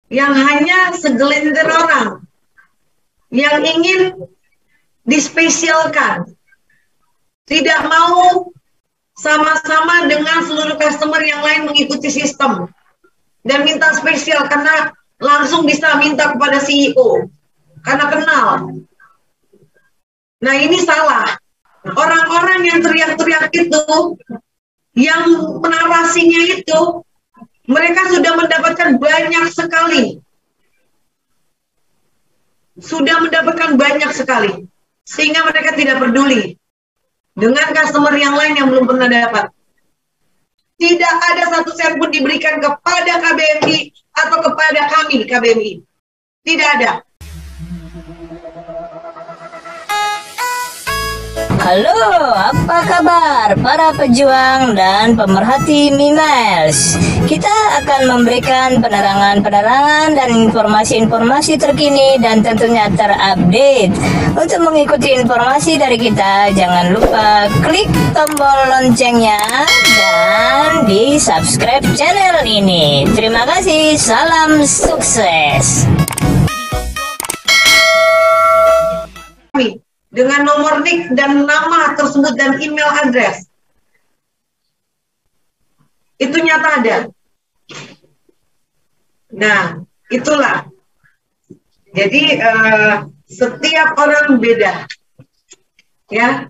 yang hanya segelintir orang yang ingin dispesialkan, tidak mau sama-sama dengan seluruh customer yang lain mengikuti sistem dan minta spesial karena langsung bisa minta kepada CEO karena kenal. Nah, ini salah. Orang-orang yang teriak-teriak itu, yang menarasinya itu, mereka sudah mendapatkan banyak sekali. Sudah mendapatkan banyak sekali. Sehingga mereka tidak peduli dengan customer yang lain yang belum pernah dapat. Tidak ada satu sen pun diberikan kepada KBMI atau kepada kami KBMI. Tidak ada. Halo, apa kabar para pejuang dan pemerhati Mimiles? Kita akan memberikan penerangan-penerangan dan informasi-informasi terkini dan tentunya terupdate. Untuk mengikuti informasi dari kita, jangan lupa klik tombol loncengnya dan di subscribe channel ini. Terima kasih, salam sukses. Dengan nomor NIK dan nama tersebut dan email address. Itu nyata ada. Nah, itulah. Jadi setiap orang beda. Ya.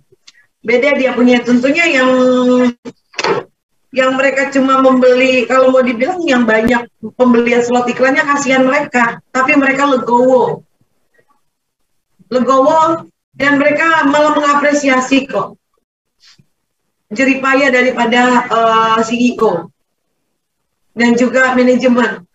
Beda dia punya, tentunya yang mereka cuma membeli, kalau mau dibilang yang banyak pembelian slot iklannya, kasihan mereka, tapi mereka legowo. Dan mereka malah mengapresiasi kok jeripaya daripada CEO dan juga manajemen.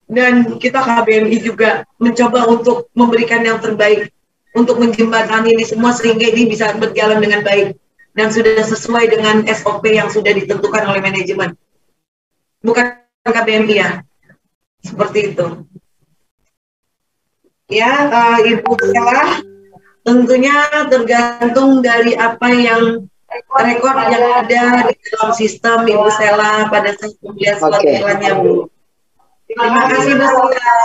Dan kita KBMI juga mencoba untuk memberikan yang terbaik untuk menjembatani ini semua sehingga ini bisa berjalan dengan baik dan sudah sesuai dengan SOP yang sudah ditentukan oleh manajemen. Bukan KBMI ya, seperti itu. Ya, Ibu Stella, tentunya tergantung dari apa yang rekor yang ada di dalam sistem Ibu Stella pada saat pembelian slot iklannya, Bu. Terima kasih, Bu Stella.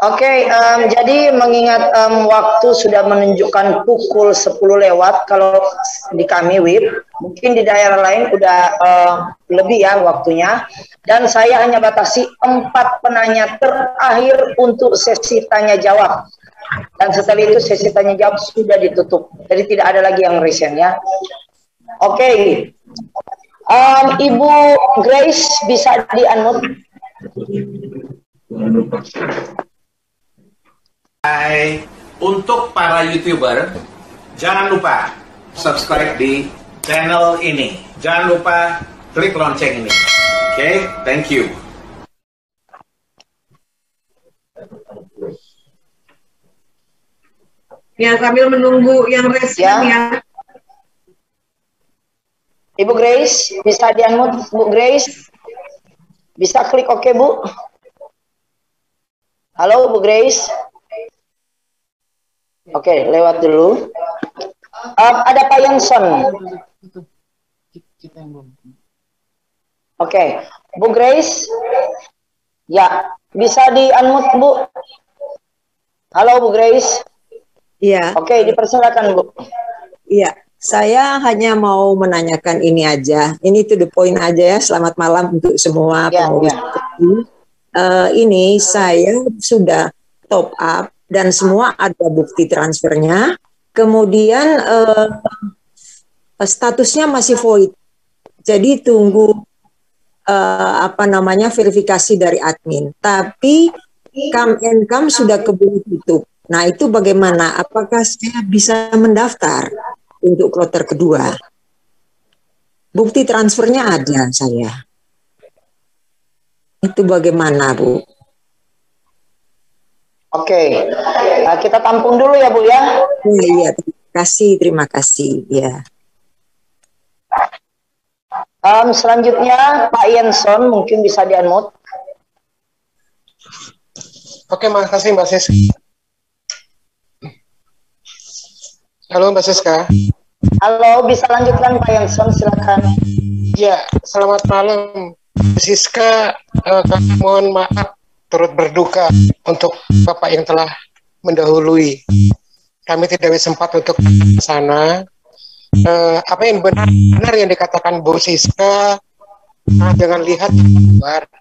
Oke, jadi mengingat waktu sudah menunjukkan pukul 10 lewat kalau di kami WIB, mungkin di daerah lain udah lebih ya waktunya, dan saya hanya batasi 4 penanya terakhir untuk sesi tanya jawab, dan setelah itu sesi tanya jawab sudah ditutup, jadi tidak ada lagi yang resen ya. Oke, Ibu Grace bisa di-unmute. Untuk para YouTuber, jangan lupa subscribe di channel ini. Jangan lupa klik lonceng ini. Oke, thank you. Ya, sambil menunggu yang resen ya. Ibu Grace, bisa di-unmute, Bu Grace? Bisa klik oke, Bu? Halo, Bu Grace? Oke, lewat dulu. Ada Pak Yanson. Oke, Bu Grace? Ya, bisa di-unmute, Bu? Halo, Bu Grace? Iya. Oke, dipersilakan, Bu. Iya, saya hanya mau menanyakan ini aja. Ini to the point aja ya. Selamat malam untuk semua pengurus. Ini saya sudah top up dan semua ada bukti transfernya. Kemudian statusnya masih void. Jadi tunggu verifikasi dari admin. Tapi Come sudah keburu tutup. Nah, itu bagaimana? Apakah saya bisa mendaftar untuk kloter kedua? Bukti transfernya ada saya. Itu bagaimana, Bu? Oke, kita tampung dulu ya, Bu ya. Iya, terima kasih. Ya. Selanjutnya Pak Yanson mungkin bisa di-unmute. Oke, makasih Mbak Siska. Halo Mbak Siska. Halo, bisa lanjutkan Pak Yanson, silakan. Ya, selamat malam Mbak Siska. Mohon maaf turut berduka untuk Bapak yang telah mendahului. Kami tidak sempat untuk ke sana. Apa yang benar yang dikatakan Bu Siska, jangan lihat luar.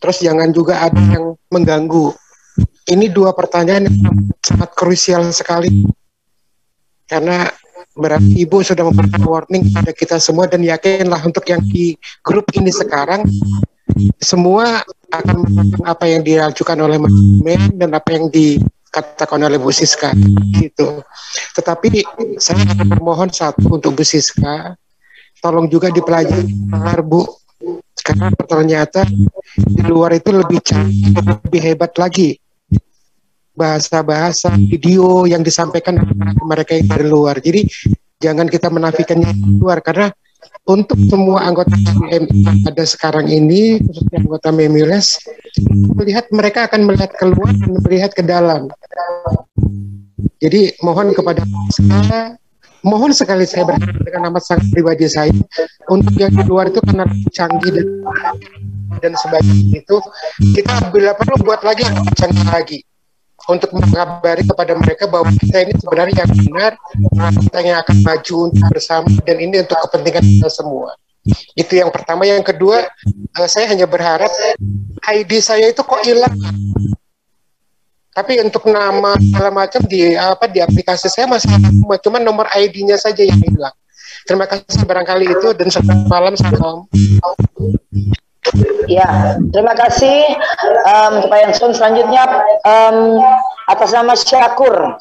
Terus jangan juga ada yang mengganggu. Ini dua pertanyaan yang sangat krusial sekali. Karena berarti Ibu sudah memberikan warning pada kita semua, dan yakinlah untuk yang di grup ini sekarang semua akan mendukung apa yang diajukan oleh Mas Men dan apa yang dikatakan oleh Bu Siska gitu. Tetapi saya akan bermohon satu untuk Bu Siska, tolong juga dipelajari Bu, karena ternyata di luar itu lebih canggih, lebih hebat lagi bahasa-bahasa video yang disampaikan oleh mereka yang dari luar. Jadi jangan kita menafikannya di luar, karena untuk semua anggota MMI yang ada sekarang ini, khususnya anggota Memiles, melihat mereka akan melihat keluar dan melihat ke dalam. Jadi mohon kepada saya, mohon sekali saya berharap dengan amat sangat pribadi saya, untuk yang di luar itu karena canggih dan sebagainya itu, kita bila perlu buat lagi yang canggih lagi, untuk mengabari kepada mereka bahwa kita ini sebenarnya yang benar, kita yang akan maju untuk bersama, dan ini untuk kepentingan kita semua. Itu yang pertama. Yang kedua, saya hanya berharap ID saya itu kok hilang, tapi untuk nama segala macam di aplikasi saya masih sama, cuma nomor ID-nya saja yang hilang. Terima kasih barangkali itu, dan selamat malam. Salam. Ya, terima kasih Pak Yanson. Selanjutnya atas nama Syakur,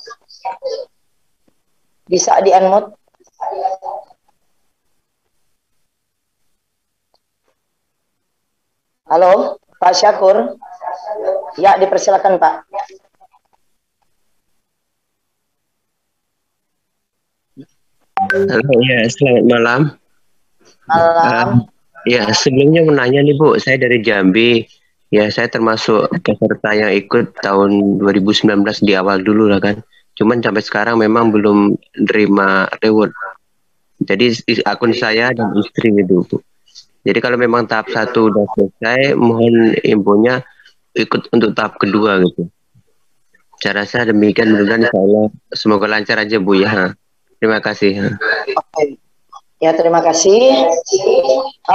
bisa di-unmute. Halo, Pak Syakur. Ya, dipersilakan Pak. Halo, ya, selamat malam. Malam. Ya, sebelumnya mau nanya nih Bu, saya dari Jambi. Ya, saya termasuk peserta yang ikut tahun 2019 di awal dulu lah kan. Cuman sampai sekarang memang belum terima reward. Jadi akun saya dan istri gitu Bu. Jadi kalau memang tahap 1 udah selesai, mohon infonya ikut untuk tahap kedua gitu. Saya rasa demikian, mudah-mudahan insya Allah semoga lancar aja Bu ya. Terima kasih. Oke. Ya, terima kasih.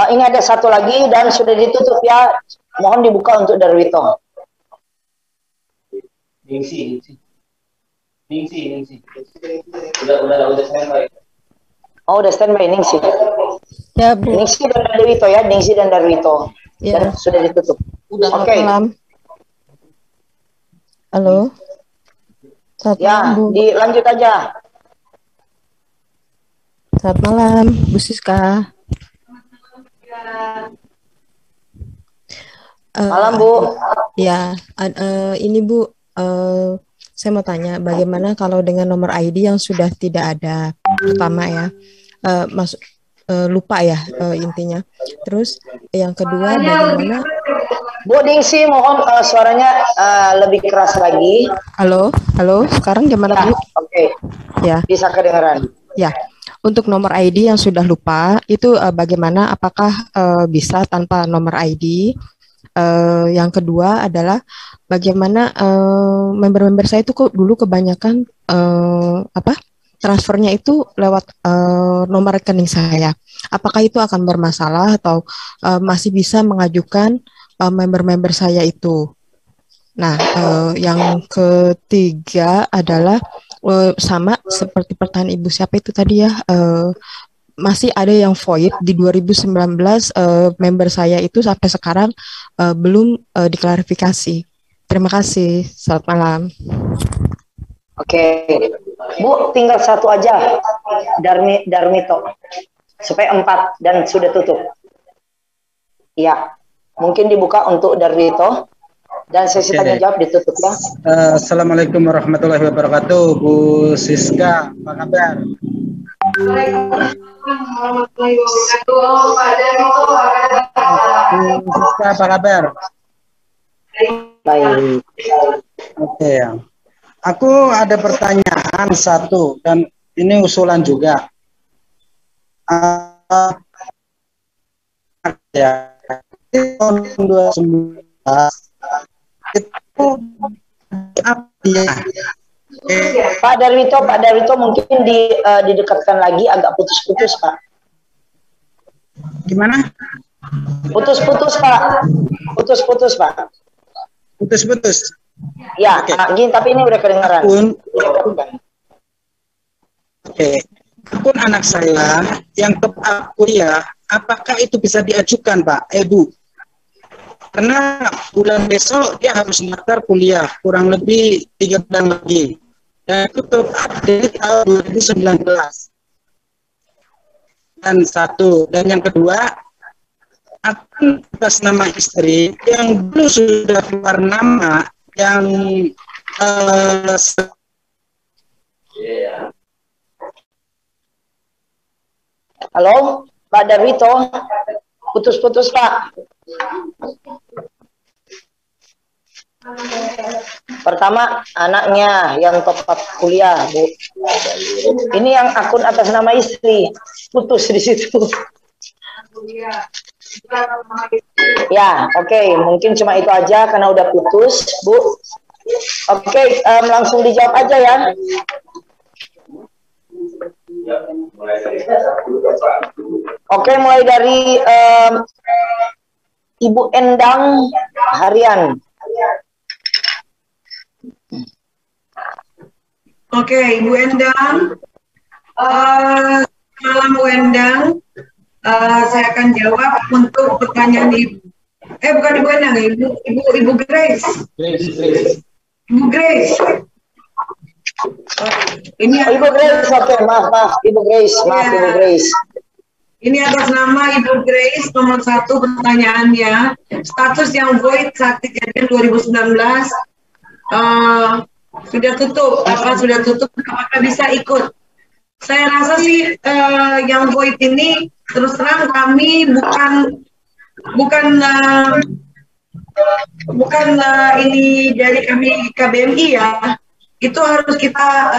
Ini ada satu lagi dan sudah ditutup ya. Mohon dibuka untuk Darwito. Ningsi. Udah standby. Oh, udah standby Ningsi. Ya, Bu. Ningsi dan Darwito ya, Ningsi dan Darwito. Ya. Dan sudah ditutup. Oke. Malam. Halo. Selamat ya, malam, Bu. Dilanjut aja. Selamat malam, Bu Siska. Malam, Bu. Ya, ini Bu, saya mau tanya, bagaimana kalau dengan nomor ID yang sudah tidak ada, pertama ya, lupa ya intinya. Terus yang kedua, bagaimana? Bu Dingsi, mohon suaranya lebih keras lagi. Halo, sekarang gimana Bu? Oke. Ya. Bisa kedengaran. Ya. Untuk nomor ID yang sudah lupa, itu bagaimana? Apakah bisa tanpa nomor ID? Yang kedua adalah bagaimana member-member saya itu kok dulu kebanyakan transfernya itu lewat nomor rekening saya. Apakah itu akan bermasalah atau masih bisa mengajukan member-member saya itu? Nah, yang ketiga adalah sama seperti pertanyaan Ibu siapa itu tadi ya, masih ada yang void di 2019, member saya itu sampai sekarang belum diklarifikasi. Terima kasih, selamat malam. Oke, Bu, tinggal satu aja, Darmito, supaya 4 dan sudah tutup. Ya, mungkin dibuka untuk Darmito. Dan sesi tanya jawab ditutup ya. Assalamualaikum warahmatullahi wabarakatuh, Bu Siska, apa kabar? Bu Siska, apa kabar? Baik. Oke ya. Aku ada pertanyaan satu dan ini usulan juga. Ya, tahun 2019 Pak Darwito mungkin didekatkan lagi, agak putus-putus Pak. Gimana? Putus-putus Pak. Putus-putus Pak. Putus-putus. Ya, gini, tapi ini udah kedengaran. Oke. Akun anak saya yang kuliah, apakah itu bisa diajukan Pak? Bu. Karena bulan besok dia harus daftar kuliah, kurang lebih 3 bulan lagi. Dan itu update tahun 2019. Dan satu, dan yang kedua, akun atas nama istri yang dulu sudah keluar nama yang Halo, Pak Darwito, putus-putus Pak. Pertama, anaknya yang top up kuliah, Bu. Ini yang akun atas nama istri, putus di situ. Ya, oke, mungkin cuma itu aja karena udah putus, Bu. Oke, langsung dijawab aja ya. Oke, mulai dari Ibu Endang Harian. Oke, Ibu Endang. Malam Bu Endang. Saya akan jawab untuk pertanyaan Ibu. Bukan Ibu Endang, Ibu Grace. Ibu Grace. Ini Ibu Grace, oke, maaf Ibu Grace, Ibu Grace. Ini atas nama Ibu Grace, nomor 1 pertanyaannya, status yang void saat kejadian 2019 sudah tutup, apakah bisa ikut? Saya rasa sih yang void ini terus terang kami bukan ini dari kami KBMI ya. Itu harus kita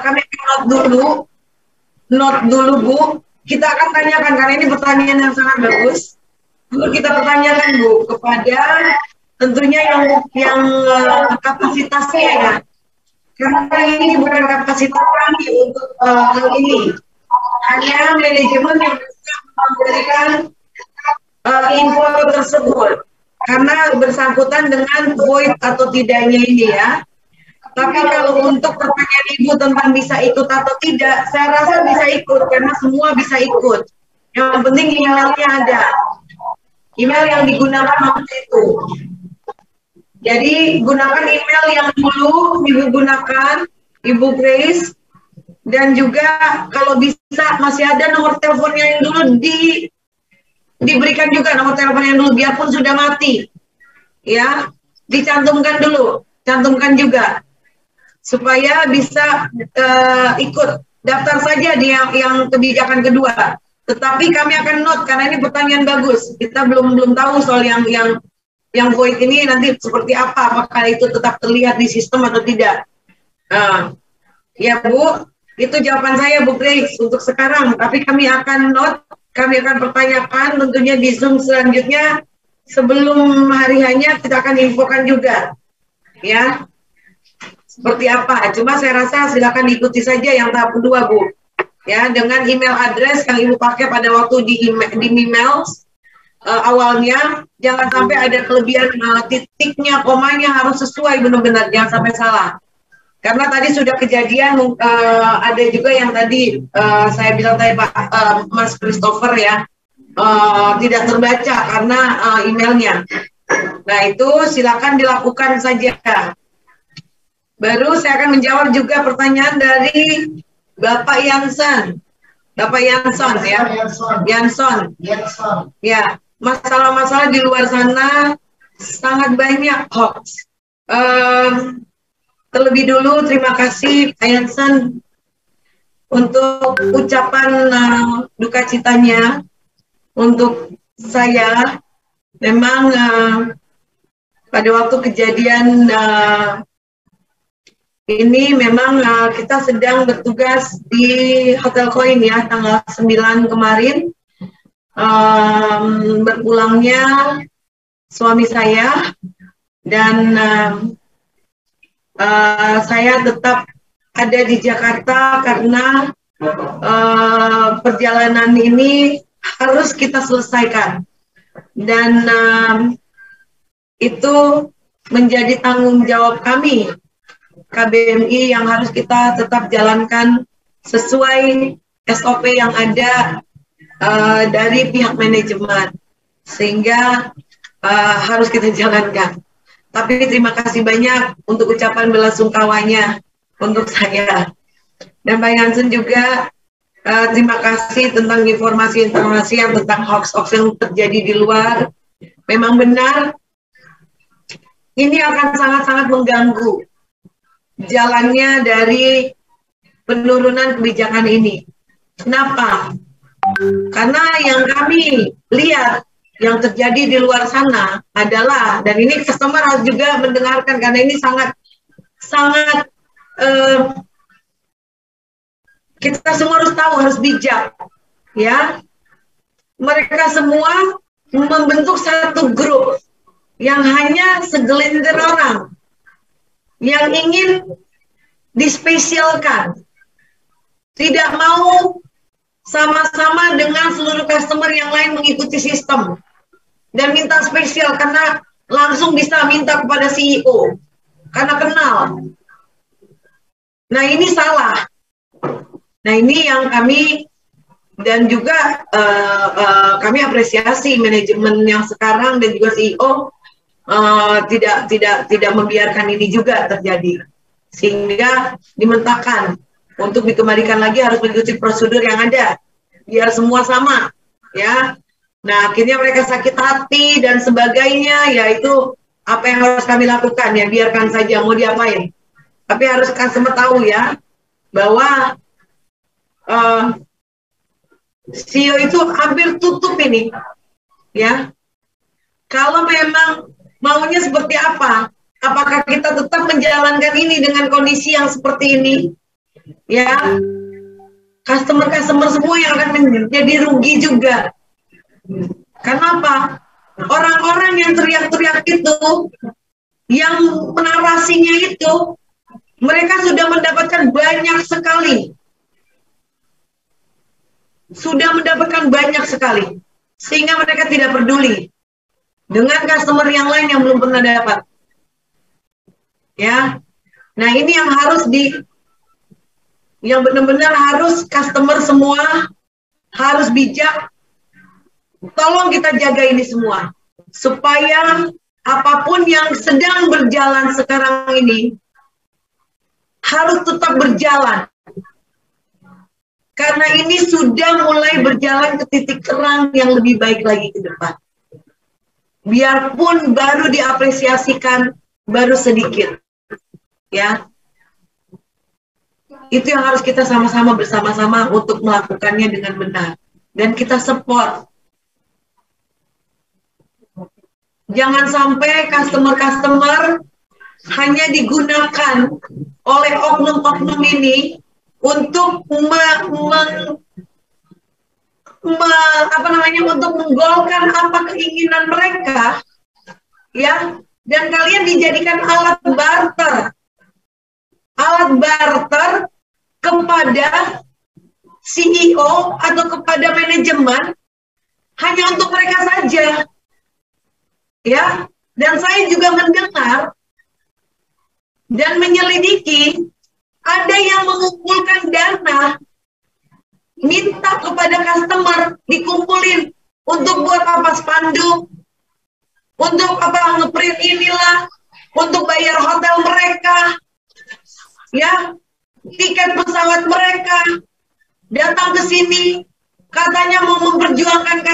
kami note dulu Bu. Kita akan tanyakan karena ini pertanyaan yang sangat bagus. Lalu kita pertanyakan Bu kepada tentunya yang kapasitasnya ya. Karena ini bukan kapasitas kami untuk hal ini. Hanya manajemen yang bisa memberikan info tersebut. Karena bersangkutan dengan void atau tidaknya ini ya. Tapi kalau untuk pertanyaan Ibu tentang bisa ikut atau tidak, saya rasa bisa ikut karena semua bisa ikut. Yang penting emailnya ada. Email yang digunakan waktu itu. Jadi gunakan email yang dulu Ibu gunakan, Ibu Grace, dan juga kalau bisa masih ada nomor teleponnya yang dulu diberikan juga nomor telepon yang dulu biarpun sudah mati. Ya, dicantumkan dulu, cantumkan juga. Supaya bisa ikut daftar saja di yang kebijakan kedua. Tetapi kami akan note karena ini pertanyaan bagus. Kita belum tahu soal yang void ini nanti seperti apa, apakah itu tetap terlihat di sistem atau tidak. Ya Bu, itu jawaban saya Bu Grace untuk sekarang. Tapi kami akan note, kami akan pertanyakan tentunya di Zoom selanjutnya. Sebelum hari hanya kita akan infokan juga. Ya. Seperti apa, cuma saya rasa silakan diikuti saja yang tahap kedua Bu ya, dengan email address yang Ibu pakai pada waktu di email awalnya, jangan sampai ada kelebihan titiknya, komanya harus sesuai benar-benar, jangan sampai salah karena tadi sudah kejadian ada juga yang tadi saya bilang tadi Pak Mas Christopher ya tidak terbaca karena emailnya. Nah itu silakan dilakukan saja. Baru saya akan menjawab juga pertanyaan dari Bapak Yanson. Bapak Yanson ya. Yanson. Ya, masalah-masalah di luar sana sangat banyak hoax. Terlebih dulu terima kasih Pak Yanson untuk ucapan duka citanya untuk saya. Memang pada waktu kejadian ini memang kita sedang bertugas di Hotel Koin ya, tanggal 9 kemarin. Berpulangnya suami saya dan saya tetap ada di Jakarta karena perjalanan ini harus kita selesaikan, dan itu menjadi tanggung jawab kami KBMI yang harus kita tetap jalankan sesuai SOP yang ada dari pihak manajemen, sehingga harus kita jalankan. Tapi terima kasih banyak untuk ucapan belasungkawanya untuk saya. Dan Pak Jansen juga terima kasih tentang informasi-informasi yang tentang hoax-hoax yang terjadi di luar. Memang benar, ini akan sangat-sangat mengganggu jalannya dari penurunan kebijakan ini. Kenapa? Karena yang kami lihat yang terjadi di luar sana adalah, dan ini customer harus juga mendengarkan karena ini sangat kita semua harus tahu, harus bijak, ya. Mereka semua membentuk satu grup yang hanya segelintir orang yang ingin dispesialkan, tidak mau sama-sama dengan seluruh customer yang lain mengikuti sistem dan minta spesial karena langsung bisa minta kepada CEO karena kenal. Nah, ini salah. Nah, ini yang kami, dan juga kami apresiasi manajemen yang sekarang dan juga CEO tidak membiarkan ini juga terjadi, sehingga dimentahkan untuk dikembalikan lagi harus mengikuti prosedur yang ada biar semua sama, ya. Nah, akhirnya mereka sakit hati dan sebagainya, yaitu apa yang harus kami lakukan, ya biarkan saja mau diapain, tapi harus customer tahu ya bahwa CEO itu hampir tutup ini, ya. Kalau memang maunya seperti apa? Apakah kita tetap menjalankan ini dengan kondisi yang seperti ini? Ya, customer semua yang akan menjadi rugi juga. Kenapa? Orang-orang yang teriak-teriak itu, yang narasinya itu, mereka sudah mendapatkan banyak sekali. Sehingga mereka tidak peduli dengan customer yang lain yang belum pernah dapat, ya. Nah, ini yang harus yang benar-benar harus customer semua harus bijak. Tolong kita jaga ini semua supaya apapun yang sedang berjalan sekarang ini harus tetap berjalan. Karena ini sudah mulai berjalan ke titik terang yang lebih baik lagi ke depan. Biarpun baru diapresiasikan, baru sedikit. Ya. Itu yang harus kita sama-sama bersama-sama untuk melakukannya dengan benar. Dan kita support. Jangan sampai customer-customer hanya digunakan oleh oknum-oknum ini untuk untuk menggolkan apa keinginan mereka, ya, dan kalian dijadikan alat barter kepada CEO atau kepada manajemen hanya untuk mereka saja, ya. Dan saya juga mendengar dan menyelidiki ada yang mengumpulkan dana, minta kepada customer dikumpulin untuk buat apa spanduk, untuk apa ngeprint inilah, untuk bayar hotel mereka, ya, tiket pesawat mereka, datang ke sini, katanya mau memperjuangkan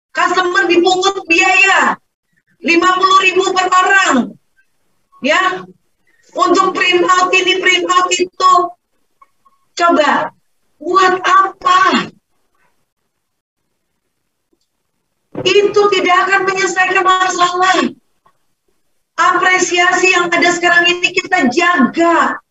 customer dipungut biaya 50.000 per orang, ya. Untuk print out ini, print out itu. Coba, buat apa? Itu tidak akan menyelesaikan masalah. Apresiasi yang ada sekarang ini kita jaga.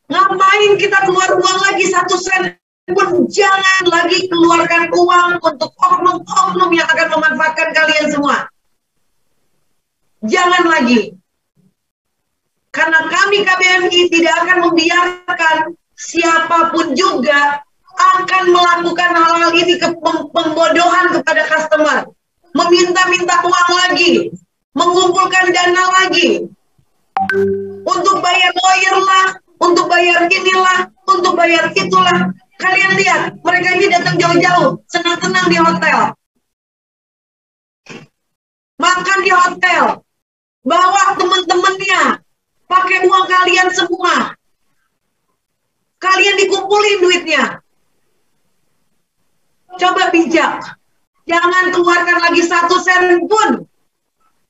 Ngapain kita keluar uang lagi 1 sen pun, jangan lagi keluarkan uang untuk oknum-oknum yang akan memanfaatkan kalian semua. Jangan lagi. Karena kami KBMI tidak akan membiarkan siapapun juga akan melakukan hal-hal ini pembodohan kepada customer. Meminta-minta uang lagi, mengumpulkan dana lagi. Untuk bayar lawyer lah, untuk bayar inilah, untuk bayar itulah. Kalian lihat, mereka ini datang jauh-jauh, senang-senang di hotel. Makan di hotel. Bawa teman-temannya. Pakai uang kalian semua. Kalian dikumpulin duitnya. Coba bijak. Jangan keluarkan lagi 1 sen pun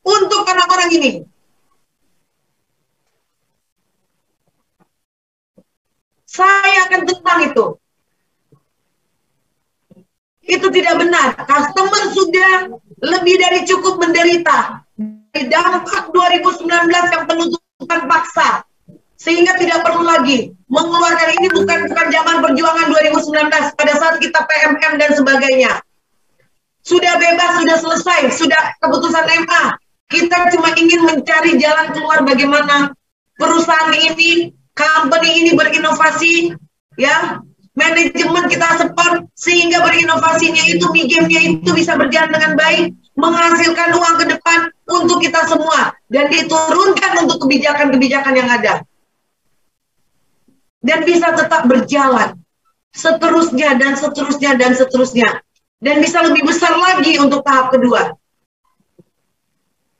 untuk orang-orang ini. Saya akan tentang itu. Itu tidak benar. Customer sudah lebih dari cukup menderita. Dari dampak 2019 yang penuntutan paksa. Sehingga tidak perlu lagi mengeluarkan ini bukan zaman perjuangan 2019 pada saat kita PMM dan sebagainya. Sudah bebas, sudah selesai, sudah keputusan MA. Kita cuma ingin mencari jalan keluar bagaimana perusahaan ini, company ini berinovasi, ya. Manajemen kita support sehingga berinovasinya itu, game-nya itu bisa berjalan dengan baik, menghasilkan uang ke depan untuk kita semua dan diturunkan untuk kebijakan-kebijakan yang ada. Dan bisa tetap berjalan seterusnya dan seterusnya dan seterusnya. Dan bisa lebih besar lagi untuk tahap kedua.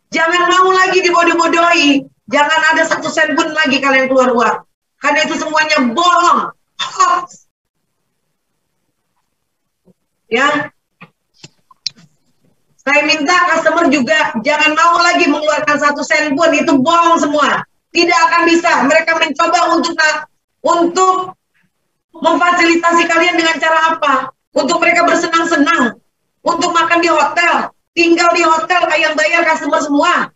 Jangan mau lagi dibodoh-bodohi. Jangan ada 1 sen pun lagi kalian keluar uang. Karena itu semuanya bohong. Hoax. Ya. Saya minta customer juga jangan mau lagi mengeluarkan 1 sen pun. Itu bohong semua. Tidak akan bisa. Mereka mencoba untuk memfasilitasi kalian dengan cara apa? Untuk mereka bersenang-senang, untuk makan di hotel, tinggal di hotel yang bayar customer semua,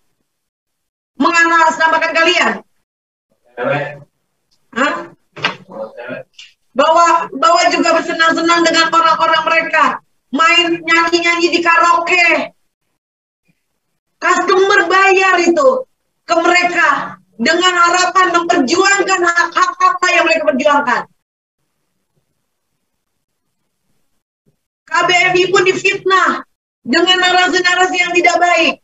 mengatasnamakan kalian. Hah? Bawa juga bersenang-senang dengan orang-orang mereka, main nyanyi-nyanyi di karaoke. Customer bayar itu ke mereka dengan harapan memperjuangkan hak-hak apa yang mereka perjuangkan. KBMI pun difitnah dengan narasi-narasi yang tidak baik.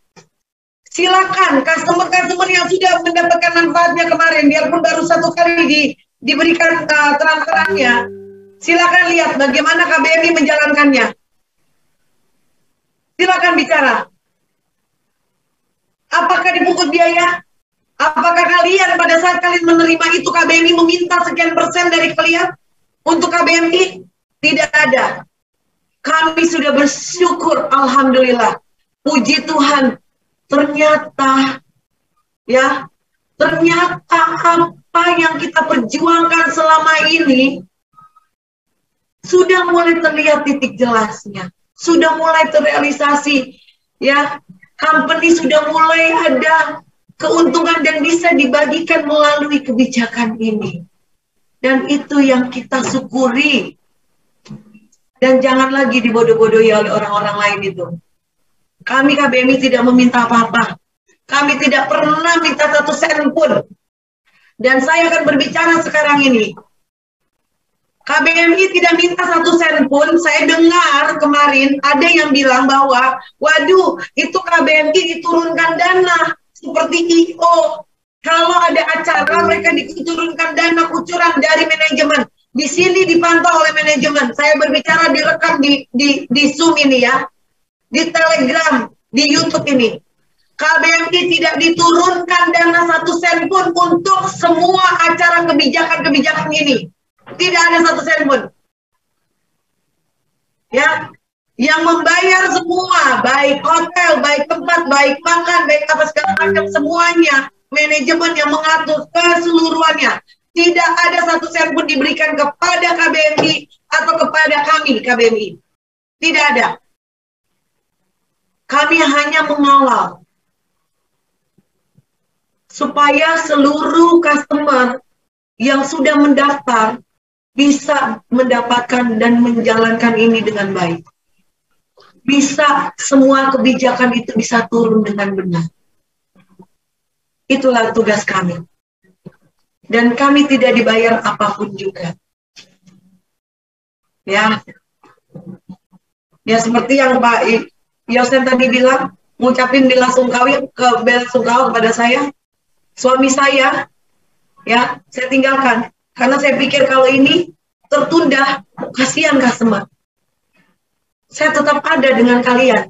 Silakan customer-customer yang sudah mendapatkan manfaatnya kemarin, biarpun baru 1 kali diberikan transferannya, silakan lihat bagaimana KBMI menjalankannya. Silakan bicara. Apakah dipungut biaya? Apakah kalian pada saat kalian menerima itu KBMI meminta sekian persen dari kalian untuk KBMI? Tidak ada. Kami sudah bersyukur, alhamdulillah. Puji Tuhan, ternyata apa yang kita perjuangkan selama ini sudah mulai terlihat titik jelasnya, sudah mulai terrealisasi, ya. Company sudah mulai ada keuntungan dan bisa dibagikan melalui kebijakan ini. Dan itu yang kita syukuri. Dan jangan lagi dibodoh-bodohi oleh orang-orang lain itu. Kami KBMI tidak meminta apa-apa. Kami tidak pernah minta 1 sen pun. Dan saya akan berbicara sekarang ini. KBMI tidak minta 1 sen pun. Saya dengar kemarin ada yang bilang bahwa, waduh, itu KBMI diturunkan dana seperti I.O. Kalau ada acara mereka diturunkan dana kucuran dari manajemen. Di sini dipantau oleh manajemen. Saya berbicara direkam di Zoom ini ya. Di Telegram, di YouTube ini. KBMI tidak diturunkan dana 1 sen pun untuk semua acara kebijakan-kebijakan ini. Tidak ada 1 sen pun. Ya, yang membayar semua, baik hotel, baik tempat, baik makan, baik apa segala macam semuanya, manajemen yang mengatur keseluruhannya. Tidak ada 1 sen pun diberikan kepada KBMI atau kepada kami KBMI. Tidak ada. Kami hanya mengawal supaya seluruh customer yang sudah mendaftar bisa mendapatkan dan menjalankan ini dengan baik. Bisa semua kebijakan itu bisa turun dengan benar. Itulah tugas kami. Dan kami tidak dibayar apapun juga. Ya. Ya seperti yang Pak Yosen tadi bilang, ngucapin bela sungkawa kepada saya, suami saya, ya saya tinggalkan karena saya pikir kalau ini tertunda, kasihan customer. Saya tetap ada dengan kalian.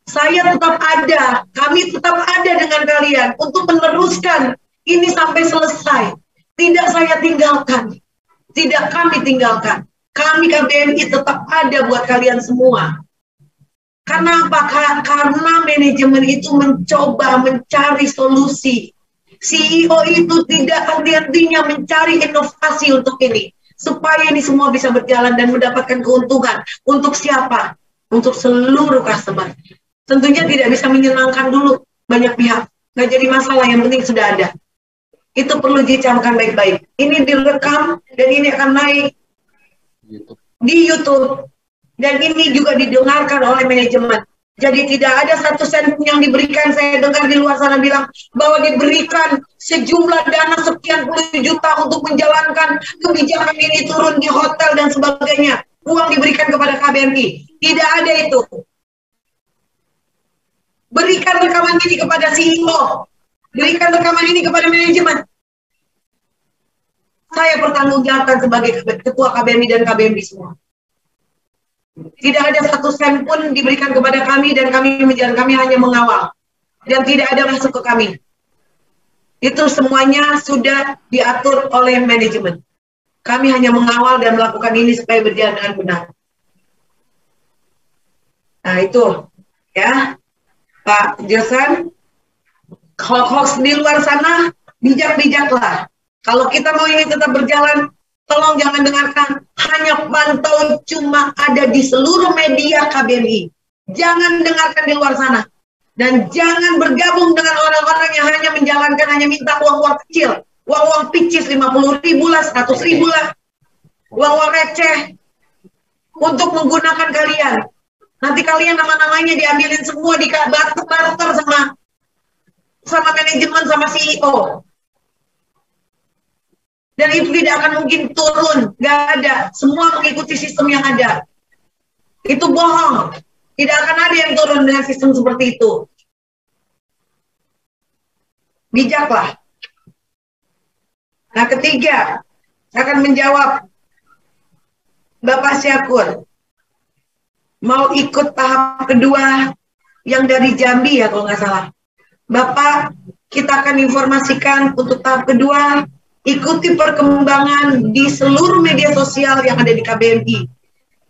Saya tetap ada, kami tetap ada dengan kalian untuk meneruskan ini sampai selesai. Tidak saya tinggalkan, tidak kami tinggalkan. Kami KBMI tetap ada buat kalian semua. Karena apa? Karena manajemen itu mencoba mencari solusi. CEO itu tidak henti-hentinya mencari inovasi untuk ini. Supaya ini semua bisa berjalan dan mendapatkan keuntungan. Untuk siapa? Untuk seluruh customer. Tentunya tidak bisa menyenangkan dulu banyak pihak. Nggak jadi masalah, yang penting sudah ada. Itu perlu dicamkan baik-baik. Ini direkam dan ini akan naik di YouTube. Dan ini juga didengarkan oleh manajemen. Jadi tidak ada satu sen pun yang diberikan. Saya dengar di luar sana bilang bahwa diberikan sejumlah dana sekian puluh juta untuk menjalankan kebijakan ini turun di hotel dan sebagainya. Uang diberikan kepada KBMI. Tidak ada itu. Berikan rekaman ini kepada CEO. Berikan rekaman ini kepada manajemen. Saya bertanggungjawabkan sebagai ketua KBMI dan KBMI semua. Tidak ada satu sen pun diberikan kepada kami dan kami hanya mengawal. Dan tidak ada masuk ke kami. Itu semuanya sudah diatur oleh manajemen. Kami hanya mengawal dan melakukan ini supaya berjalan dengan benar. Nah itu, ya. Pak Josan, hoax di luar sana, bijak-bijaklah. Kalau kita mau ini tetap berjalan, tolong jangan dengarkan. Hanya pantau cuma ada di seluruh media KBMI. Jangan dengarkan di luar sana. Dan jangan bergabung dengan orang-orang yang hanya menjalankan, hanya minta uang-uang kecil. Uang-uang picis 50.000 lah, 100.000 lah. Uang-uang receh. Untuk menggunakan kalian. Nanti kalian nama-namanya diambilin semua, di barter sama manajemen, sama CEO. Dan itu tidak akan mungkin turun, nggak ada. Semua mengikuti sistem yang ada. Itu bohong. Tidak akan ada yang turun dengan sistem seperti itu. Bijaklah. Nah, ketiga, saya akan menjawab Bapak Syakur. Mau ikut tahap kedua yang dari Jambi ya kalau nggak salah. Bapak, kita akan informasikan untuk tahap kedua. Ikuti perkembangan di seluruh media sosial yang ada di KBMI.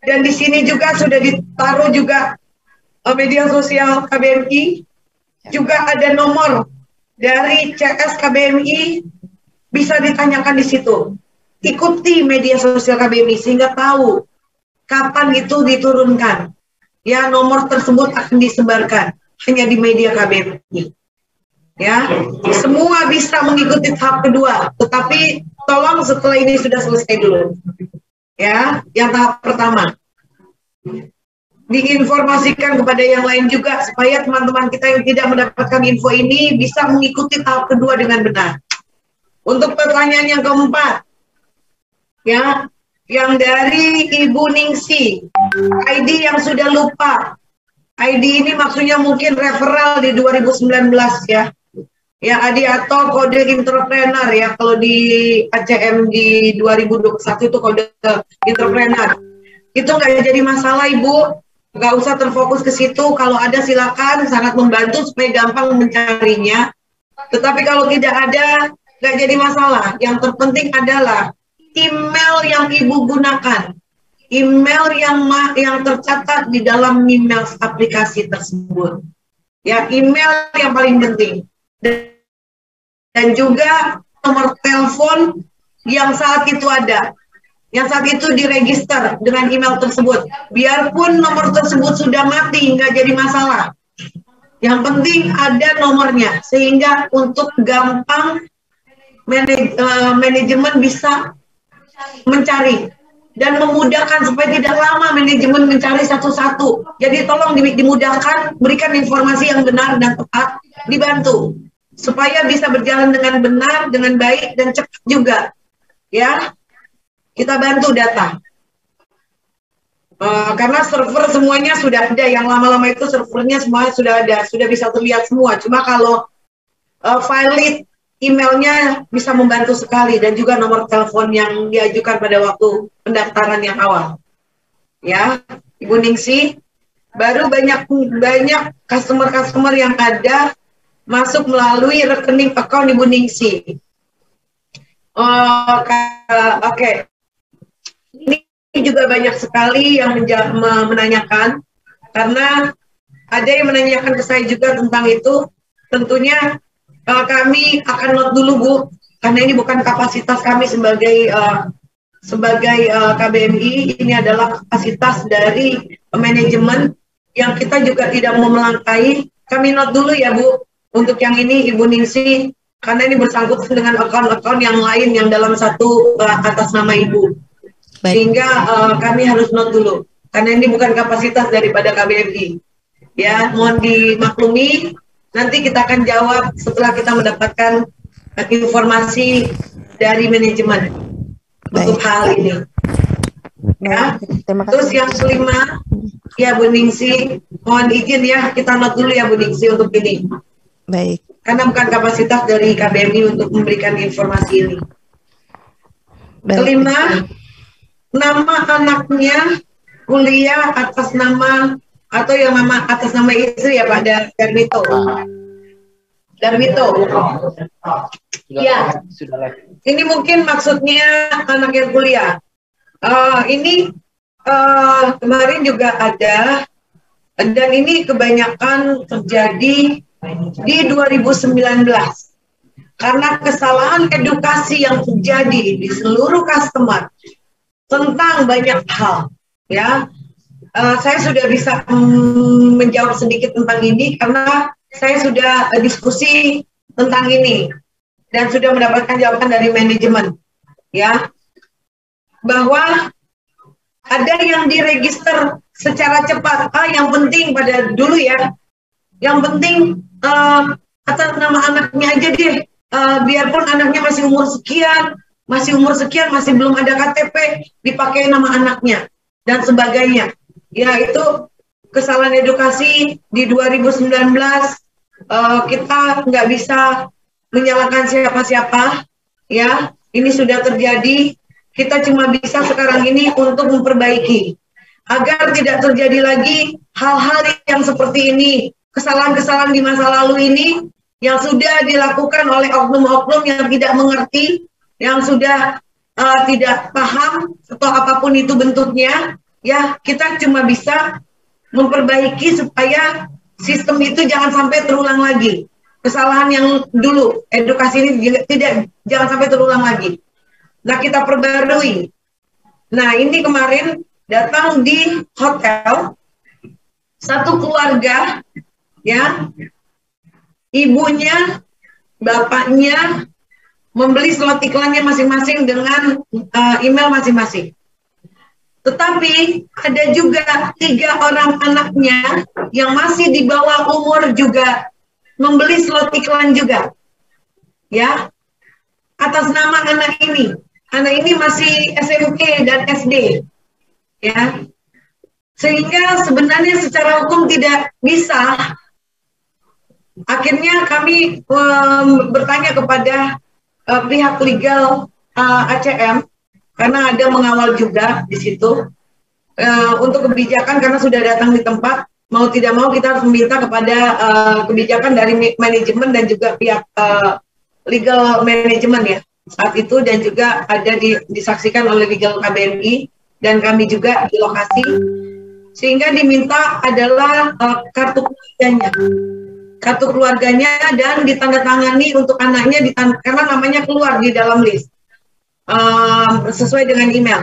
Dan di sini juga sudah ditaruh juga media sosial KBMI. Juga ada nomor dari CS KBMI, bisa ditanyakan di situ. Ikuti media sosial KBMI sehingga tahu kapan itu diturunkan. Ya, nomor tersebut akan disebarkan hanya di media KBMI. Ya, semua bisa mengikuti tahap kedua, tetapi tolong setelah ini sudah selesai dulu. Ya, yang tahap pertama. Diinformasikan kepada yang lain juga supaya teman-teman kita yang tidak mendapatkan info ini bisa mengikuti tahap kedua dengan benar. Untuk pertanyaan yang keempat, ya, yang dari Ibu Ningsi, ID yang sudah lupa. ID ini maksudnya mungkin referral di 2019 ya. Ya, Adi atau kode entrepreneur ya, kalau di ACM di 2021 itu kode entrepreneur. Itu nggak jadi masalah Ibu, nggak usah terfokus ke situ. Kalau ada silakan, sangat membantu supaya gampang mencarinya. Tetapi kalau tidak ada, nggak jadi masalah. Yang terpenting adalah email yang Ibu gunakan, email yang tercatat di dalam email aplikasi tersebut. Ya, email yang paling penting. Dan juga nomor telepon yang saat itu ada, yang saat itu diregister dengan email tersebut. Biarpun nomor tersebut sudah mati, nggak jadi masalah. Yang penting ada nomornya, sehingga untuk gampang manajemen bisa mencari dan memudahkan supaya tidak lama manajemen mencari satu-satu. Jadi tolong dimudahkan, berikan informasi yang benar dan tepat, dibantu supaya bisa berjalan dengan benar, dengan baik dan cepat juga. Ya, kita bantu data. Karena server semuanya sudah ada, yang lama-lama itu servernya semuanya sudah ada, sudah bisa terlihat semua. Cuma kalau file lead emailnya bisa membantu sekali, dan juga nomor telepon yang diajukan pada waktu pendaftaran yang awal. Ya, Ibu Ningsi, baru banyak customer yang ada masuk melalui rekening account Ibu Ningsi. Oke. Ini juga banyak sekali yang menanyakan, karena ada yang menanyakan ke saya juga tentang itu. Tentunya kami akan note dulu, Bu, karena ini bukan kapasitas kami sebagai KBMI, ini adalah kapasitas dari manajemen yang kita juga tidak mau melangkahi. Kami note dulu ya, Bu, untuk yang ini Ibu Ningsi, karena ini bersangkutan dengan akun-akun yang lain yang dalam satu atas nama Ibu. Baik. Sehingga kami harus note dulu, karena ini bukan kapasitas daripada KBMI. Ya, mohon dimaklumi, nanti kita akan jawab setelah kita mendapatkan informasi dari manajemen. Baik. Untuk hal ini. Ya. Terus yang kelima, ya Bu Ningsi, mohon izin ya, kita note dulu ya Bu Ningsi untuk ini. Baik. Karena bukan kapasitas dari KBMI untuk memberikan informasi ini. Baik. Kelima, nama anaknya kuliah atas nama atau yang nama atas nama istri ya Pak Darmito. Darmito. Ya. Ini mungkin maksudnya anak yang kuliah. Ini kemarin juga ada, dan ini kebanyakan terjadi di 2019 karena kesalahan edukasi yang terjadi di seluruh customer tentang banyak hal. Ya, saya sudah bisa menjawab sedikit tentang ini karena saya sudah diskusi tentang ini dan sudah mendapatkan jawaban dari manajemen, ya, bahwa ada yang diregister secara cepat. Yang penting pada dulu ya, yang penting atas nama anaknya aja deh, biarpun anaknya masih umur sekian, masih belum ada KTP, dipakai nama anaknya dan sebagainya. Ya, itu kesalahan edukasi di 2019. Kita nggak bisa menyalahkan siapa-siapa, ya. Ini sudah terjadi. Kita cuma bisa sekarang ini untuk memperbaiki agar tidak terjadi lagi hal-hal yang seperti ini, kesalahan-kesalahan di masa lalu ini yang sudah dilakukan oleh oknum-oknum yang tidak mengerti, yang sudah tidak paham atau apapun itu bentuknya. Ya, kita cuma bisa memperbaiki supaya sistem itu jangan sampai terulang lagi. Kesalahan yang dulu, edukasi ini jangan sampai terulang lagi. Nah, kita perbarui. Nah, ini kemarin datang di hotel, satu keluarga, ya, ibunya, bapaknya membeli slot iklannya masing-masing dengan email masing-masing. Tetapi ada juga 3 orang anaknya yang masih di bawah umur juga membeli slot iklan juga, ya, atas nama anak ini. Anak ini masih SMP dan SD, ya, sehingga sebenarnya secara hukum tidak bisa. Akhirnya kami bertanya kepada pihak legal ACM, karena ada mengawal juga di situ untuk kebijakan, karena sudah datang di tempat, mau tidak mau kita harus meminta kepada kebijakan dari manajemen dan juga pihak legal manajemen ya saat itu, dan juga ada disaksikan oleh legal KBMI dan kami juga di lokasi, sehingga diminta adalah kartu keluarganya dan ditandatangani untuk anaknya, karena namanya keluar di dalam list sesuai dengan email.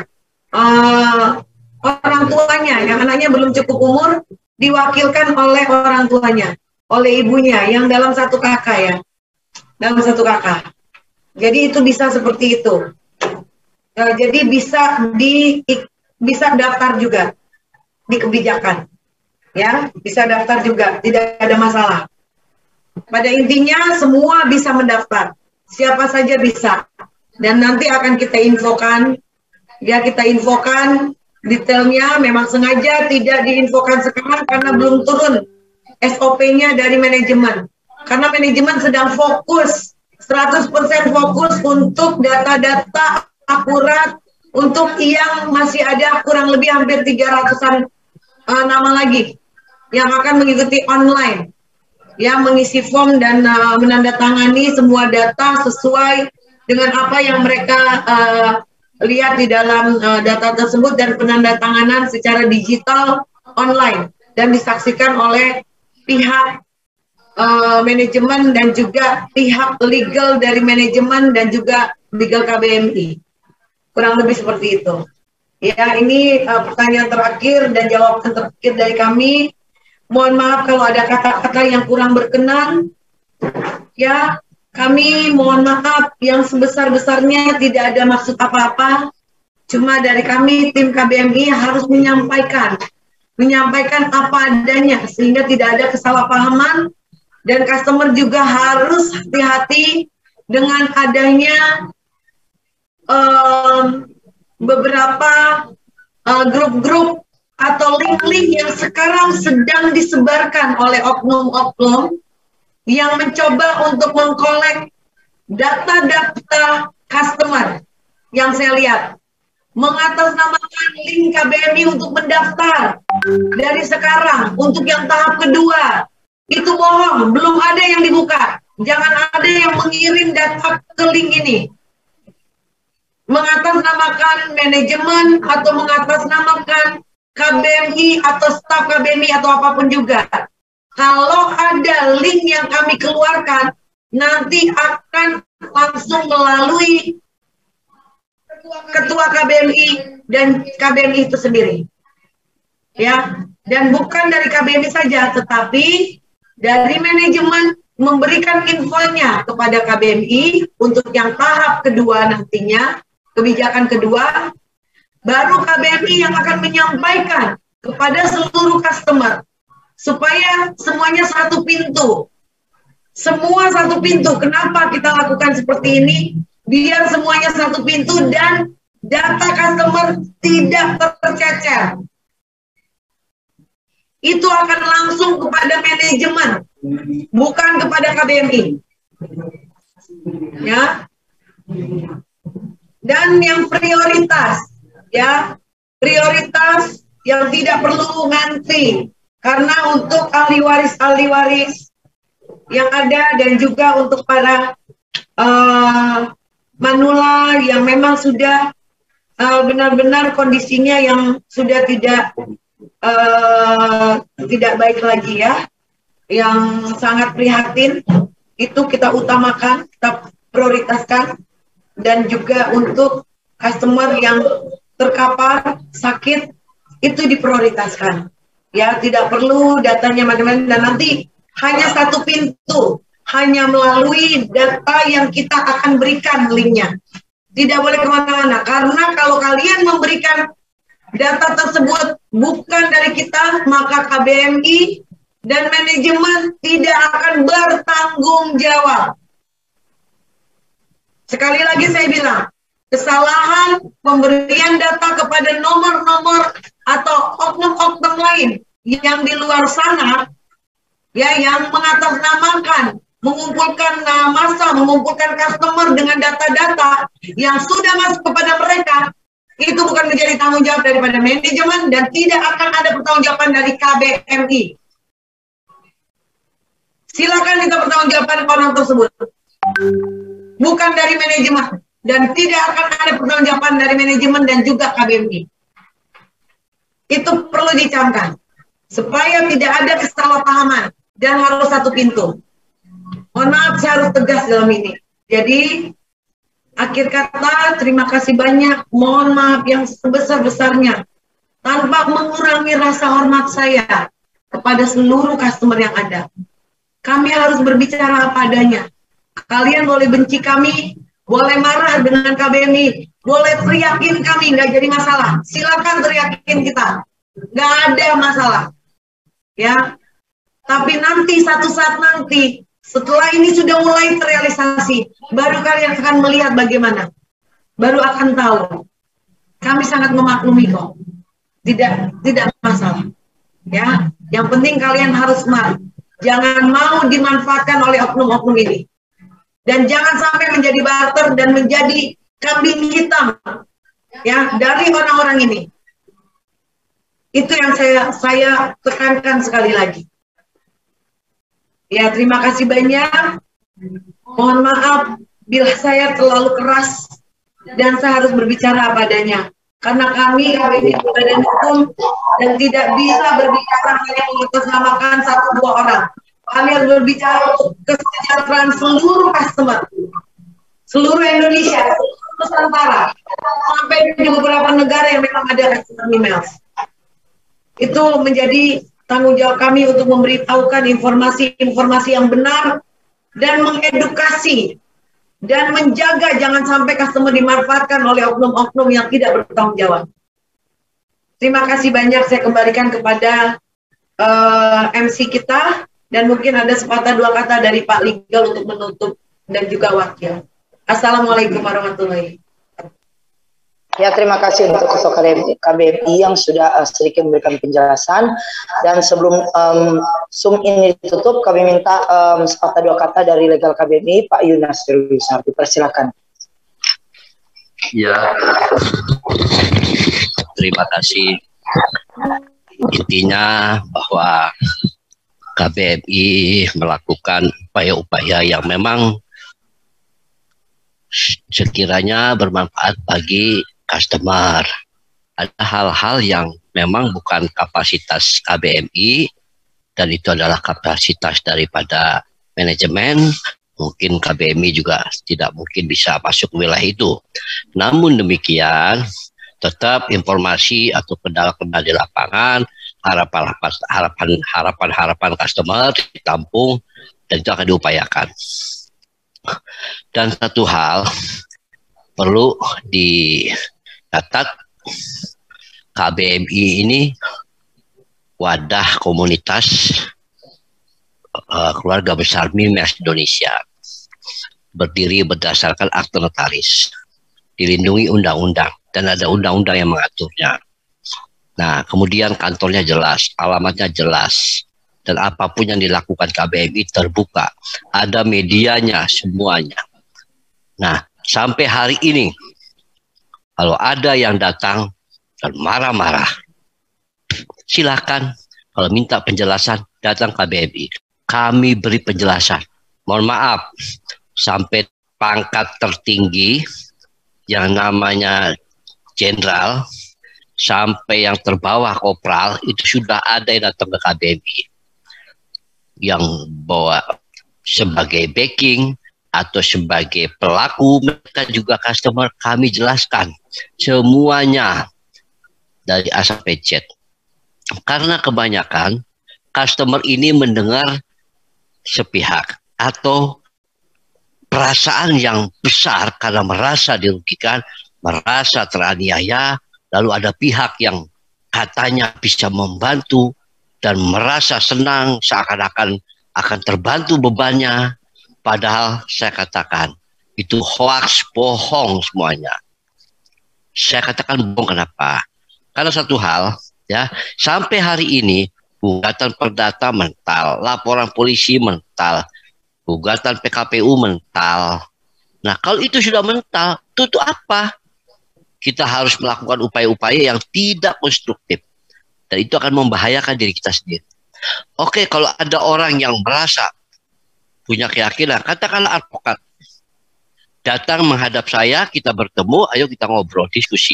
Orang tuanya yang anaknya belum cukup umur diwakilkan oleh orang tuanya, oleh ibunya yang dalam satu kakak ya, dalam satu kakak. Jadi itu bisa seperti itu. Jadi bisa daftar juga di kebijakan, ya, bisa daftar juga, tidak ada masalah. Pada intinya semua bisa mendaftar, siapa saja bisa. Dan nanti akan kita infokan, ya kita infokan detailnya. Memang sengaja tidak diinfokan sekarang karena belum turun SOP-nya dari manajemen. Karena manajemen sedang fokus, 100% fokus untuk data-data akurat untuk yang masih ada kurang lebih hampir 300-an nama lagi yang akan mengikuti online. Ya, mengisi form dan menandatangani semua data sesuai dengan apa yang mereka lihat di dalam data tersebut dan penandatanganan secara digital online dan disaksikan oleh pihak manajemen dan juga pihak legal dari manajemen dan juga legal KBMI. Kurang lebih seperti itu. Ya, ini pertanyaan terakhir dan jawaban terakhir dari kami. Mohon maaf kalau ada kata-kata yang kurang berkenan. Ya, kami mohon maaf yang sebesar-besarnya, tidak ada maksud apa-apa. Cuma dari kami tim KBMI harus menyampaikan apa adanya sehingga tidak ada kesalahpahaman dan customer juga harus hati-hati dengan adanya beberapa grup-grup atau link-link yang sekarang sedang disebarkan oleh oknum-oknum yang mencoba untuk mengkolek data-data customer yang saya lihat. Mengatasnamakan link KBMI untuk mendaftar dari sekarang untuk yang tahap kedua. Itu bohong, belum ada yang dibuka. Jangan ada yang mengirim data ke link ini. Mengatasnamakan manajemen atau mengatasnamakan KBMI atau staf KBMI atau apapun juga. Kalau ada link yang kami keluarkan, nanti akan langsung melalui ketua KBMI dan KBMI itu sendiri. Ya, dan bukan dari KBMI saja, tetapi dari manajemen memberikan infonya kepada KBMI untuk yang tahap kedua nantinya, kebijakan kedua. Baru KBMI yang akan menyampaikan kepada seluruh customer supaya semuanya satu pintu. Semua satu pintu. Kenapa kita lakukan seperti ini? Biar semuanya satu pintu dan data customer tidak tercecer. Itu akan langsung kepada manajemen, bukan kepada KBMI. Ya. Dan yang prioritas, ya, prioritas yang tidak perlu ngantri karena untuk ahli waris yang ada dan juga untuk para manula yang memang sudah benar-benar kondisinya yang sudah tidak baik lagi, ya, yang sangat prihatin, itu kita utamakan, kita prioritaskan. Dan juga untuk customer yang terkapar sakit itu diprioritaskan, ya, tidak perlu datanya macam-macam dan nanti hanya satu pintu, hanya melalui data yang kita akan berikan linknya, tidak boleh kemana-mana. Karena kalau kalian memberikan data tersebut bukan dari kita, maka KBMI dan manajemen tidak akan bertanggung jawab. Sekali lagi saya bilang, kesalahan pemberian data kepada nomor-nomor atau oknum-oknum lain yang di luar sana, ya, yang mengatasnamakan, mengumpulkan massa, mengumpulkan customer dengan data-data yang sudah masuk kepada mereka, itu bukan menjadi tanggung jawab daripada manajemen dan tidak akan ada pertanggungjawaban dari KBMI. Silakan kita pertanggungjawaban orang tersebut. Bukan dari manajemen dan tidak akan ada pertanggungjawaban dari manajemen dan juga KBMI. Itu perlu dicamkan supaya tidak ada kesalahpahaman dan harus satu pintu. Mohon maaf, saya harus tegas dalam ini. Jadi akhir kata, terima kasih banyak. Mohon maaf yang sebesar-besarnya tanpa mengurangi rasa hormat saya kepada seluruh customer yang ada. Kami harus berbicara apa adanya. Kalian boleh benci kami, boleh marah dengan KBMI, boleh teriakin kami, nggak jadi masalah. Silakan teriakin kita, nggak ada masalah. Ya, tapi nanti satu saat nanti Setelah ini sudah mulai terrealisasi, baru kalian akan melihat bagaimana. Baru akan tahu. Kami sangat memaklumi kok. Tidak masalah. Ya, yang penting kalian harus smart. Jangan mau dimanfaatkan oleh oknum-oknum ini. Dan jangan sampai menjadi barter dan menjadi kambing hitam ya dari orang-orang ini. Itu yang saya tekankan sekali lagi. Ya, terima kasih banyak. Mohon maaf bila saya terlalu keras dan saya harus berbicara apa adanya. Karena kami ini badan hukum dan tidak bisa berbicara hanya mengatasnamakan satu dua orang. Kami harus berbicara untuk kesejahteraan seluruh customer, seluruh Indonesia, seluruh Nusantara, sampai di beberapa negara yang memang ada customer emails. Itu menjadi tanggung jawab kami untuk memberitahukan informasi-informasi yang benar dan mengedukasi dan menjaga jangan sampai customer dimanfaatkan oleh oknum-oknum yang tidak bertanggung jawab. Terima kasih banyak, saya kembalikan kepada MC kita dan mungkin ada sepatah dua kata dari Pak Legal untuk menutup dan juga wakil. Assalamualaikum warahmatullahi wabarakatuh. Ya, terima kasih untuk Ketua KBMI yang sudah sedikit memberikan penjelasan. Dan sebelum Zoom ini ditutup, kami minta sepatah dua kata dari Legal KBMI, Pak Yunasir Wisardi. Persilakan. Ya, terima kasih. Intinya bahwa KBMI melakukan upaya-upaya yang memang sekiranya bermanfaat bagi customer. Ada hal-hal yang memang bukan kapasitas KBMI dan itu adalah kapasitas daripada manajemen. Mungkin KBMI juga tidak mungkin bisa masuk wilayah itu. Namun demikian, tetap informasi atau kendala-kendala di lapangan, harapan customer ditampung dan itu akan diupayakan. Dan satu hal perlu dicatat, KBMI ini wadah komunitas keluarga besar Mimels Indonesia, berdiri berdasarkan akte notaris, dilindungi undang-undang dan ada undang-undang yang mengaturnya. Nah, kemudian kantornya jelas, alamatnya jelas, dan apapun yang dilakukan KBMI terbuka, ada medianya semuanya. Nah, sampai hari ini, kalau ada yang datang dan marah-marah, silakan. Kalau minta penjelasan, datang KBMI. Kami beri penjelasan. Mohon maaf, sampai pangkat tertinggi yang namanya jenderal, sampai yang terbawah kopral, itu sudah ada yang datang ke KBMI. Yang bawa sebagai backing, atau sebagai pelaku, mereka juga customer, kami jelaskan semuanya dari A sampai Z. Karena kebanyakan customer ini mendengar sepihak atau perasaan yang besar karena merasa dirugikan, merasa teraniaya, lalu ada pihak yang katanya bisa membantu dan merasa senang seakan-akan akan terbantu bebannya. Padahal saya katakan itu hoax, bohong semuanya. Saya katakan bohong kenapa? Karena satu hal, ya, sampai hari ini gugatan perdata mental, laporan polisi mental, gugatan PKPU mental. Nah, kalau itu sudah mental, itu apa? Kita harus melakukan upaya-upaya yang tidak konstruktif. Dan itu akan membahayakan diri kita sendiri. Oke, kalau ada orang yang merasa punya keyakinan, katakanlah advokat, datang menghadap saya, kita bertemu, ayo kita ngobrol, diskusi.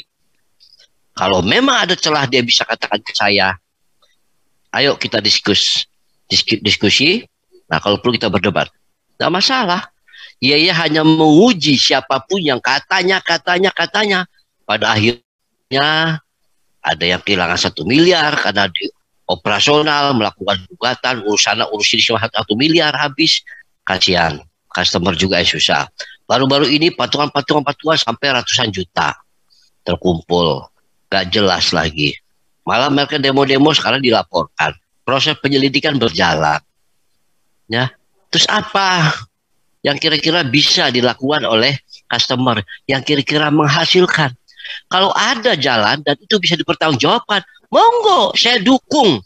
Kalau memang ada celah dia bisa katakan ke saya, ayo kita diskusi. Nah, kalau perlu kita berdebat, tidak masalah. Ia hanya menguji siapapun yang katanya. Pada akhirnya ada yang kehilangan 1 miliar karena di operasional melakukan gugatan, urusin 1 miliar habis. Kasihan, customer juga yang susah. Baru-baru ini patungan sampai ratusan juta terkumpul, gak jelas lagi. Malah mereka demo-demo sekarang dilaporkan. Proses penyelidikan berjalan, ya. Terus apa yang kira-kira bisa dilakukan oleh customer yang kira-kira menghasilkan? Kalau ada jalan dan itu bisa dipertanggungjawabkan, monggo saya dukung.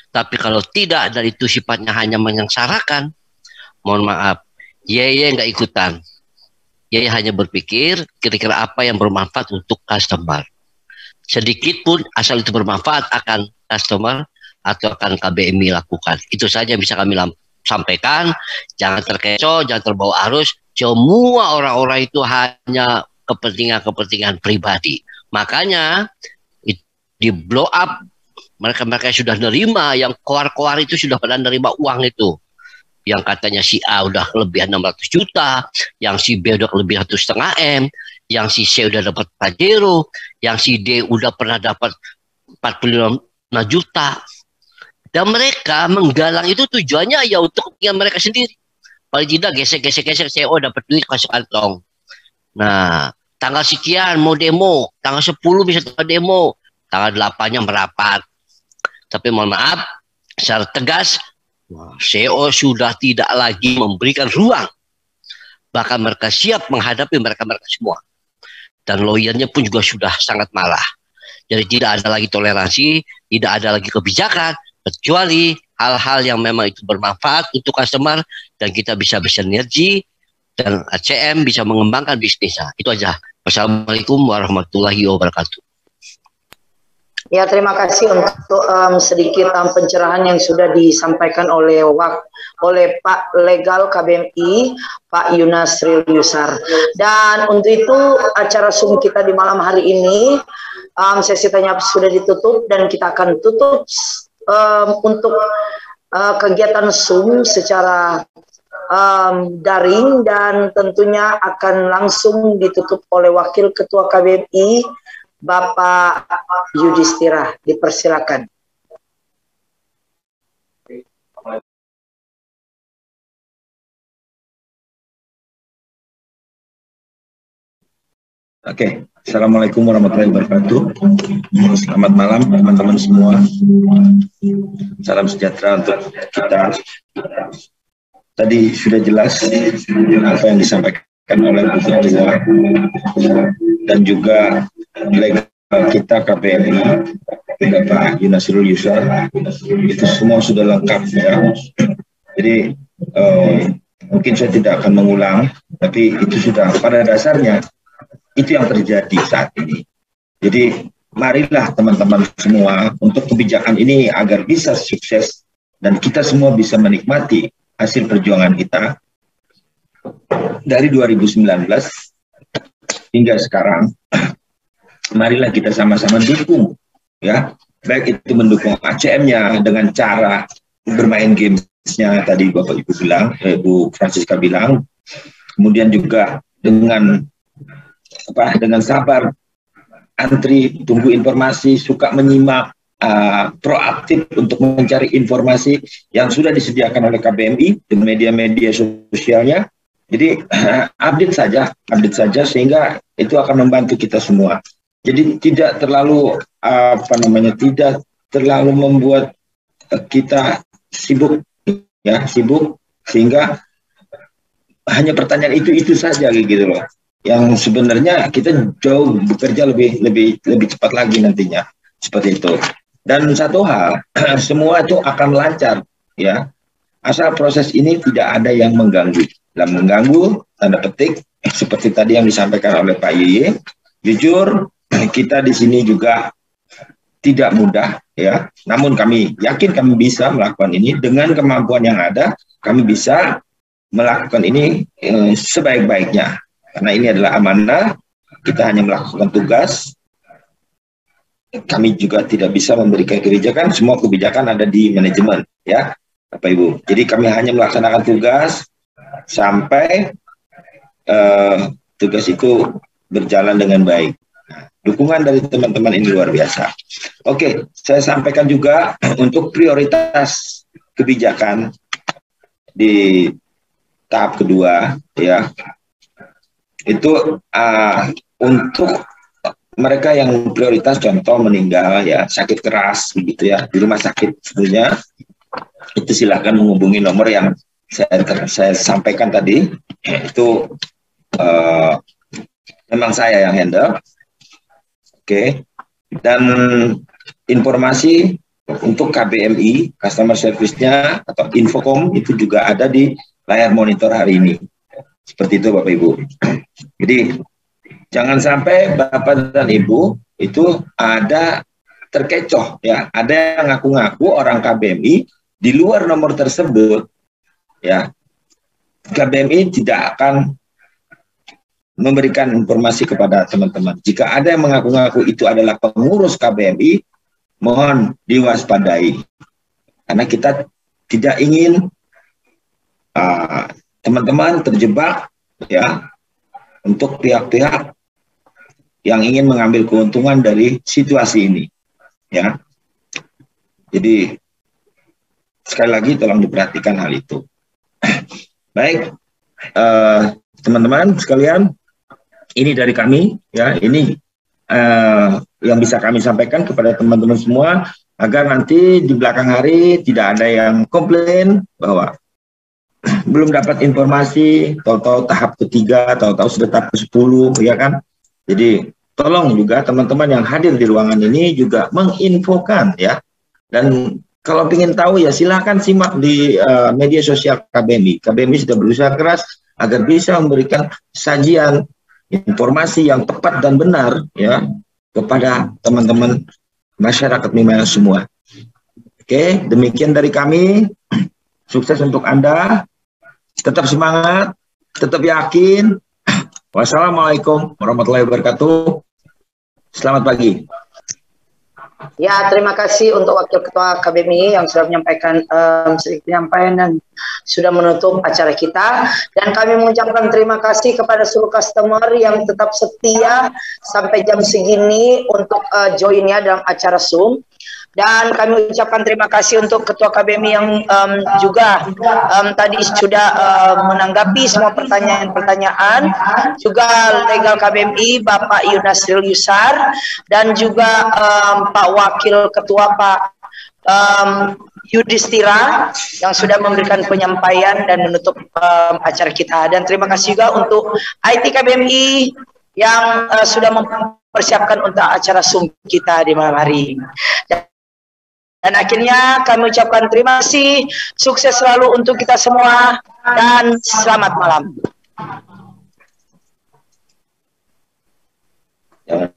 Tapi kalau tidak dan itu sifatnya hanya menyengsarakan, mohon maaf, Yeye nggak ikutan. Yeye hanya berpikir kira-kira apa yang bermanfaat untuk customer. Sedikit pun asal itu bermanfaat akan customer atau akan KBMI lakukan. Itu saja yang bisa kami sampaikan. Jangan terkecoh, jangan terbawa arus. Semua orang-orang itu hanya kepentingan-kepentingan pribadi. Makanya di blow up, mereka-mereka yang sudah nerima, yang koar-koar itu sudah pada nerima uang itu. Yang katanya si A udah kelebihan 600 juta, yang si B udah kelebihan 1,5 M, yang si C udah dapat Pajero, yang si D udah pernah dapat 45 juta. Dan mereka menggalang itu tujuannya ya untuk kepentingan mereka sendiri. Paling tidak gesek-gesek CEO dapat duit kasih kantong. Nah, tanggal sekian mau demo, tanggal 10 bisa demo, tanggal 8-nya merapat. Tapi mohon maaf, secara tegas, CEO sudah tidak lagi memberikan ruang. Bahkan mereka siap menghadapi mereka-mereka semua. Dan lawyernya pun juga sudah sangat marah. Jadi tidak ada lagi toleransi, tidak ada lagi kebijakan, kecuali hal-hal yang memang itu bermanfaat untuk customer dan kita bisa bersinergi dan ACM bisa mengembangkan bisnisnya. Itu aja. Wassalamualaikum warahmatullahi wabarakatuh. Ya, terima kasih untuk sedikit pencerahan yang sudah disampaikan oleh Pak Legal KBMI, Pak Yunasril Yusar. Dan untuk itu acara Zoom kita di malam hari ini, sesi tanya sudah ditutup dan kita akan tutup untuk kegiatan Zoom secara daring dan tentunya akan langsung ditutup oleh Wakil Ketua KBMI Bapak Yudhistira. Dipersilakan. Oke, Assalamualaikum warahmatullahi wabarakatuh. Selamat malam teman-teman semua. Salam sejahtera untuk kita. Tadi sudah jelas apa yang disampaikan oleh Bu Ketua dan juga legal kita KBMI, Bapak Yunasril Yusar. Itu semua sudah lengkap ya. Jadi mungkin saya tidak akan mengulang, tapi itu sudah pada dasarnya itu yang terjadi saat ini. Jadi marilah teman-teman semua untuk kebijakan ini agar bisa sukses dan kita semua bisa menikmati hasil perjuangan kita dari 2019 hingga sekarang. Marilah kita sama-sama dukung ya, baik itu mendukung ACM-nya dengan cara bermain gamesnya tadi Bapak Ibu bilang, Bu Francisca bilang, kemudian juga dengan sabar, antri, tunggu informasi, suka menyimak, proaktif untuk mencari informasi yang sudah disediakan oleh KBMI dan media-media sosialnya. Jadi update saja sehingga itu akan membantu kita semua. Jadi tidak terlalu tidak terlalu membuat kita sibuk sehingga hanya pertanyaan itu saja gitu loh. Yang sebenarnya kita jauh bekerja lebih cepat lagi nantinya seperti itu. Dan satu hal, semua itu akan lancar ya, asal proses ini tidak ada yang mengganggu. Dan mengganggu tanda petik seperti tadi yang disampaikan oleh Pak Yeye, jujur kita di sini juga tidak mudah ya. Namun kami yakin kami bisa melakukan ini dengan kemampuan yang ada. Kami bisa melakukan ini sebaik-baiknya. Karena ini adalah amanah, kita hanya melakukan tugas. Kami juga tidak bisa memberikan kebijakan, semua kebijakan ada di manajemen, ya, Bapak Ibu. Jadi kami hanya melaksanakan tugas sampai tugas itu berjalan dengan baik. Nah, dukungan dari teman-teman ini luar biasa. Oke, saya sampaikan juga untuk prioritas kebijakan di tahap kedua, ya. Itu untuk mereka yang prioritas, contoh meninggal ya, sakit keras begitu ya, di rumah sakit sebetulnya, itu silahkan menghubungi nomor yang saya sampaikan tadi itu memang saya yang handle. Oke. Dan informasi untuk KBMI, customer service-nya atau Infocom itu juga ada di layar monitor hari ini. Seperti itu Bapak Ibu. Jadi jangan sampai Bapak dan Ibu itu ada terkecoh ya, ada yang ngaku-ngaku orang KBMI di luar nomor tersebut ya. KBMI tidak akan memberikan informasi kepada teman-teman. Jika ada yang mengaku-ngaku itu adalah pengurus KBMI, mohon diwaspadai. Karena kita tidak ingin teman-teman terjebak ya untuk pihak-pihak yang ingin mengambil keuntungan dari situasi ini. Ya, jadi sekali lagi tolong diperhatikan hal itu. Baik, teman-teman sekalian, ini dari kami, ya, ini yang bisa kami sampaikan kepada teman-teman semua, agar nanti di belakang hari tidak ada yang komplain bahwa belum dapat informasi, tahu-tahu tahap ketiga, tahu-tahu sudah tahap ke-10, ya kan? Jadi tolong juga teman-teman yang hadir di ruangan ini juga menginfokan ya. Dan kalau ingin tahu ya silahkan simak di media sosial KBMI. KBMI sudah berusaha keras agar bisa memberikan sajian informasi yang tepat dan benar ya kepada teman-teman masyarakat Mimel semua. Oke, demikian dari kami. Sukses untuk Anda. Tetap semangat, tetap yakin. Wassalamualaikum warahmatullahi wabarakatuh. Selamat pagi. Ya, terima kasih untuk Wakil Ketua KBMI yang sudah menyampaikan sedikit penyampaian dan sudah menutup acara kita. Dan kami mengucapkan terima kasih kepada seluruh customer yang tetap setia sampai jam segini untuk joinnya dalam acara Zoom. Dan kami ucapkan terima kasih untuk Ketua KBMI yang juga tadi sudah menanggapi semua pertanyaan-pertanyaan, juga Legal KBMI Bapak Yunasril Yusar, dan juga Pak Wakil Ketua Pak Yudhistira yang sudah memberikan penyampaian dan menutup acara kita. Dan terima kasih juga untuk IT KBMI yang sudah mempersiapkan untuk acara Zoom kita di malam hari. Dan akhirnya kami ucapkan terima kasih, sukses selalu untuk kita semua, dan selamat malam. Jangan